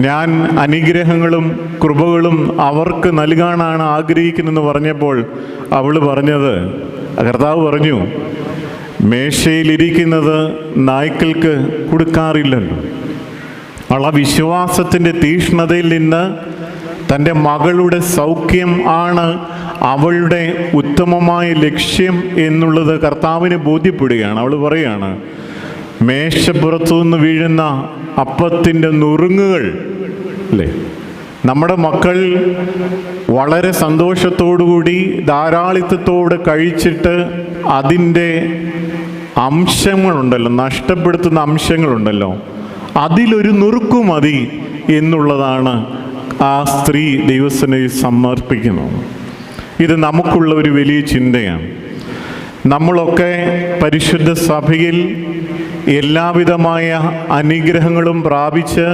ഞാൻ അനുഗ്രഹങ്ങളും കൃപകളും അവർക്ക് നൽകാനാണ് ആഗ്രഹിക്കുന്നതെന്ന് പറഞ്ഞപ്പോൾ അവൾ പറഞ്ഞത്, കർത്താവ് പറഞ്ഞു, മേശയിലിരിക്കുന്നത് നായ്ക്കൾക്ക് കൊടുക്കാറില്ലല്ലോ. അവൾ ആ വിശ്വാസത്തിൻ്റെ തീക്ഷ്ണതയിൽ നിന്ന് തൻ്റെ മകളുടെ സൗഖ്യം ആണ് അവളുടെ ഉത്തമമായ ലക്ഷ്യം എന്നുള്ളത് കർത്താവിന് ബോധ്യപ്പെടുകയാണ്. അവൾ പറയുകയാണ്, മേശപ്പുറത്തു നിന്ന് വീഴുന്ന അപ്പത്തിൻ്റെ നുറുങ്ങുകൾ അല്ലേ, നമ്മുടെ മക്കൾ വളരെ സന്തോഷത്തോടുകൂടി ധാരാളിത്തത്തോടെ കഴിച്ചിട്ട് അതിൻ്റെ അംശങ്ങളുണ്ടല്ലോ, നഷ്ടപ്പെടുത്തുന്ന അംശങ്ങളുണ്ടല്ലോ, അതിലൊരു നുറുക്കു മതി എന്നുള്ളതാണ് ആ സ്ത്രീ ദൈവസന്നിധിയിൽ സമർപ്പിക്കുന്നത്. ഇത് നമുക്കുള്ള ഒരു വലിയ ചിന്തയാണ്. നമ്മളൊക്കെ പരിശുദ്ധ സഭയിൽ എല്ലാവിധമായ അനുഗ്രഹങ്ങളും പ്രാപിച്ച്